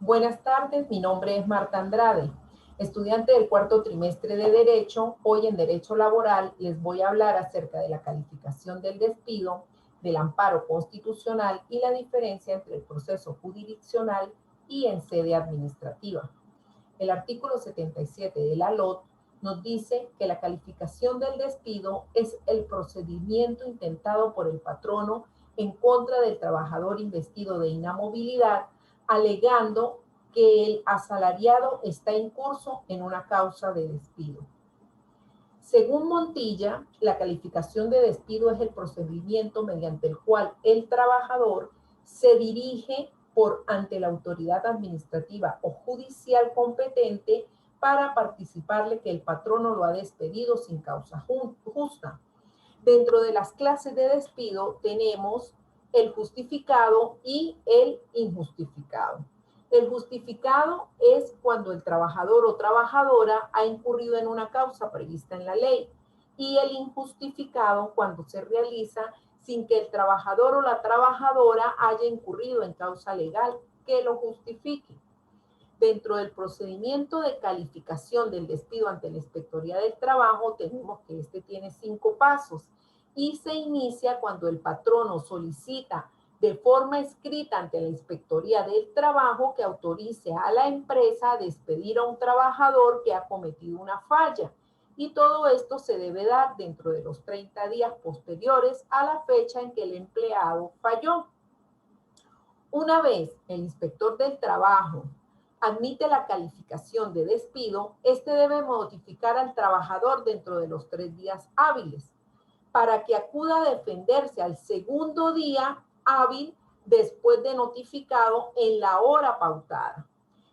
Buenas tardes, mi nombre es Marta Andrade, estudiante del cuarto trimestre de Derecho. Hoy en Derecho Laboral les voy a hablar acerca de la calificación del despido, del amparo constitucional y la diferencia entre el proceso jurisdiccional y en sede administrativa. El artículo 77 de la LOT nos dice que la calificación del despido es el procedimiento intentado por el patrono en contra del trabajador investido de inamovilidad, alegando que el asalariado está incurso en una causa de despido. Según Montilla, la calificación de despido es el procedimiento mediante el cual el trabajador se dirige ante la autoridad administrativa o judicial competente para participarle que el patrono lo ha despedido sin causa justa. Dentro de las clases de despido tenemos el justificado y el injustificado. El justificado es cuando el trabajador o trabajadora ha incurrido en una causa prevista en la ley, y el injustificado cuando se realiza sin que el trabajador o la trabajadora haya incurrido en causa legal que lo justifique. Dentro del procedimiento de calificación del despido ante la Inspectoría del Trabajo, tenemos que este tiene 5 pasos y se inicia cuando el patrono solicita de forma escrita ante la Inspectoría del Trabajo que autorice a la empresa a despedir a un trabajador que ha cometido una falla. Y todo esto se debe dar dentro de los 30 días posteriores a la fecha en que el empleado falló. Una vez el inspector del trabajo admite la calificación de despido, este debe notificar al trabajador dentro de los 3 días hábiles para que acuda a defenderse al segundo día hábil después de notificado en la hora pautada.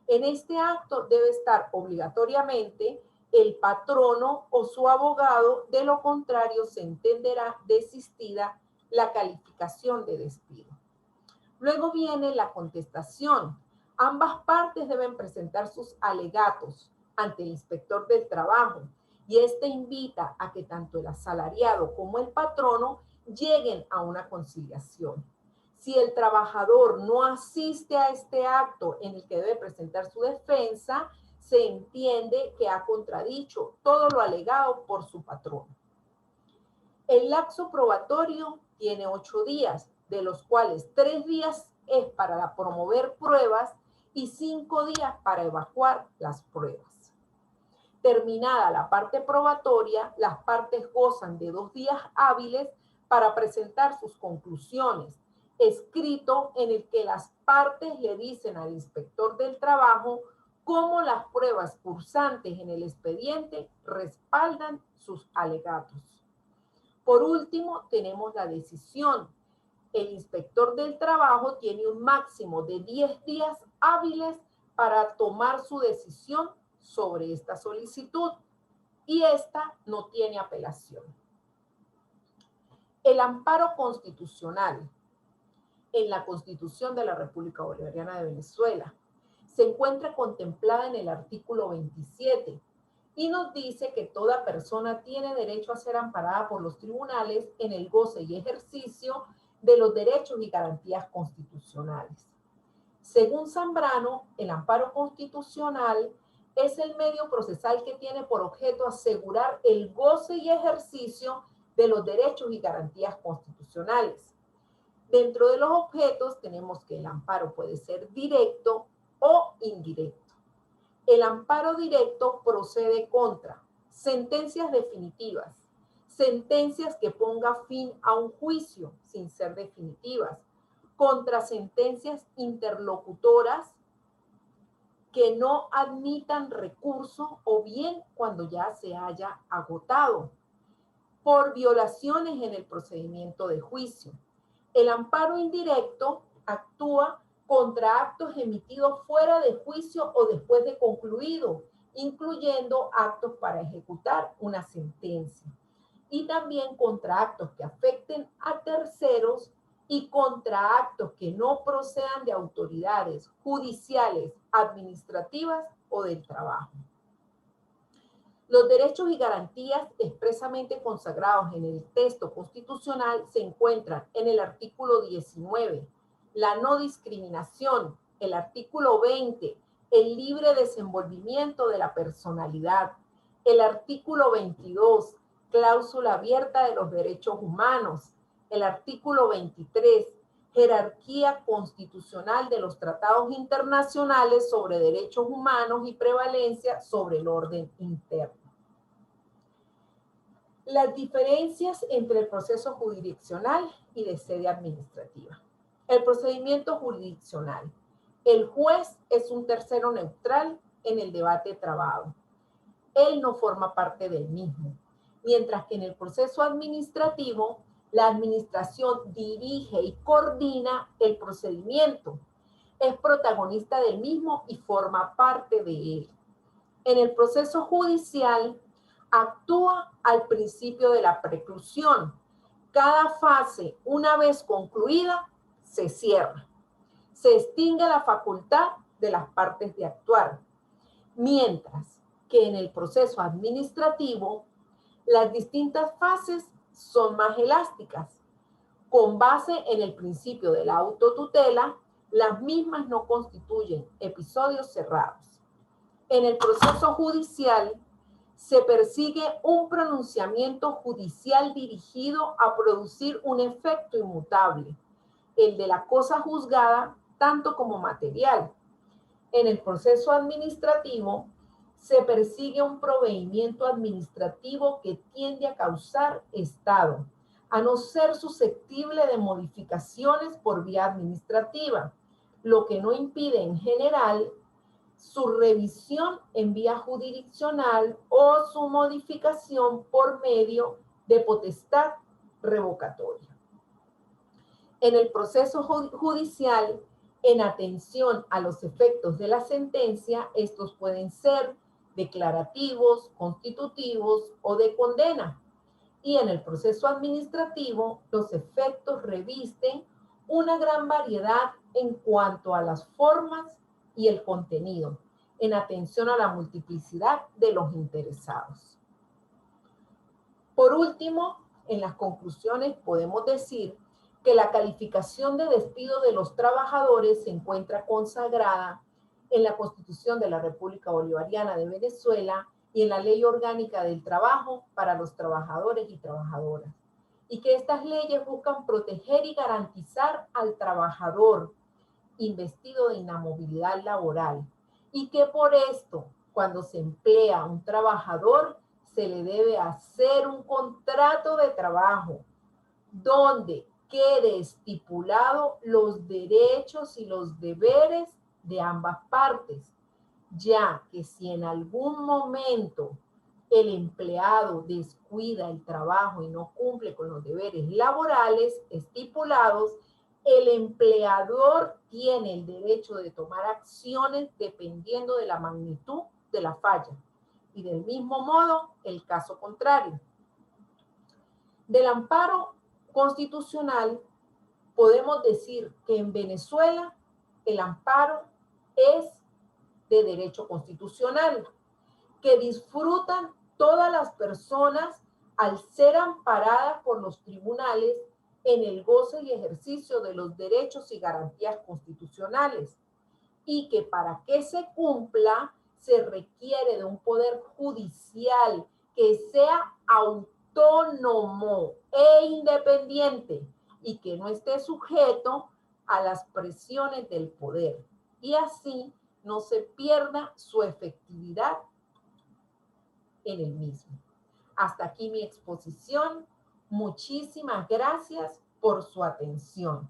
En este acto debe estar obligatoriamente el patrono o su abogado, de lo contrario se entenderá desistida la calificación de despido. Luego viene la contestación. Ambas partes deben presentar sus alegatos ante el inspector del trabajo y este invita a que tanto el asalariado como el patrono lleguen a una conciliación. Si el trabajador no asiste a este acto en el que debe presentar su defensa, se entiende que ha contradicho todo lo alegado por su patrono. El lapso probatorio tiene 8 días, de los cuales 3 días es para promover pruebas y 5 días para evacuar las pruebas. Terminada la parte probatoria, las partes gozan de 2 días hábiles para presentar sus conclusiones, escrito en el que las partes le dicen al inspector del trabajo cómo las pruebas cursantes en el expediente respaldan sus alegatos. Por último, tenemos la decisión. El inspector del trabajo tiene un máximo de 10 días hábiles para tomar su decisión sobre esta solicitud y esta no tiene apelación. El amparo constitucional en la Constitución de la República Bolivariana de Venezuela se encuentra contemplada en el artículo 27 y nos dice que toda persona tiene derecho a ser amparada por los tribunales en el goce y ejercicio de los derechos y garantías constitucionales. Según Zambrano, el amparo constitucional es el medio procesal que tiene por objeto asegurar el goce y ejercicio de los derechos y garantías constitucionales. Dentro de los objetos tenemos que el amparo puede ser directo o indirecto. El amparo directo procede contra sentencias definitivas, sentencias que pongan fin a un juicio sin ser definitivas, contra sentencias interlocutoras que no admitan recurso o bien cuando ya se haya agotado, por violaciones en el procedimiento de juicio. El amparo indirecto actúa contra actos emitidos fuera de juicio o después de concluido, incluyendo actos para ejecutar una sentencia, y también contra actos que afecten a terceros y contra actos que no procedan de autoridades judiciales, administrativas o del trabajo. Los derechos y garantías expresamente consagrados en el texto constitucional se encuentran en el artículo 19, la no discriminación el artículo 20, el libre desenvolvimiento de la personalidad. El artículo 22, cláusula abierta de los derechos humanos. El artículo 23, jerarquía constitucional de los tratados internacionales sobre derechos humanos y prevalencia sobre el orden interno. Las diferencias entre el proceso jurisdiccional y de sede administrativa. El procedimiento jurisdiccional. El juez es un tercero neutral en el debate trabado. Él no forma parte del mismo. Mientras que en el proceso administrativo, la administración dirige y coordina el procedimiento. Es protagonista del mismo y forma parte de él. En el proceso judicial, actúa al principio de la preclusión. Cada fase, una vez concluida, se cierra. Se extingue la facultad de las partes de actuar. Mientras que en el proceso administrativo, las distintas fases son más elásticas. Con base en el principio de la autotutela, las mismas no constituyen episodios cerrados. En el proceso judicial, se persigue un pronunciamiento judicial dirigido a producir un efecto inmutable, el de la cosa juzgada, tanto como material. En el proceso administrativo, se persigue un proveimiento administrativo que tiende a causar estado, a no ser susceptible de modificaciones por vía administrativa, lo que no impide en general su revisión en vía jurisdiccional o su modificación por medio de potestad revocatoria. En el proceso judicial, en atención a los efectos de la sentencia, estos pueden ser declarativos, constitutivos o de condena. Y en el proceso administrativo, los efectos revisten una gran variedad en cuanto a las formas y el contenido, en atención a la multiplicidad de los interesados. Por último, en las conclusiones podemos decir que la calificación de despido de los trabajadores se encuentra consagrada en la Constitución de la República Bolivariana de Venezuela y en la Ley Orgánica del Trabajo para los trabajadores y trabajadoras, y que estas leyes buscan proteger y garantizar al trabajador investido de inamovilidad laboral, y que por esto, cuando se emplea a un trabajador, se le debe hacer un contrato de trabajo donde quede estipulado los derechos y los deberes de ambas partes, ya que si en algún momento el empleado descuida el trabajo y no cumple con los deberes laborales estipulados, el empleador tiene el derecho de tomar acciones dependiendo de la magnitud de la falla. Y del mismo modo, el caso contrario. Del amparo constitucional, podemos decir que en Venezuela el amparo es de derecho constitucional, que disfrutan todas las personas al ser amparadas por los tribunales en el goce y ejercicio de los derechos y garantías constitucionales, y que para que se cumpla se requiere de un poder judicial que sea autónomo e independiente y que no esté sujeto a las presiones del poder, y así no se pierda su efectividad en el mismo. Hasta aquí mi exposición. Muchísimas gracias por su atención.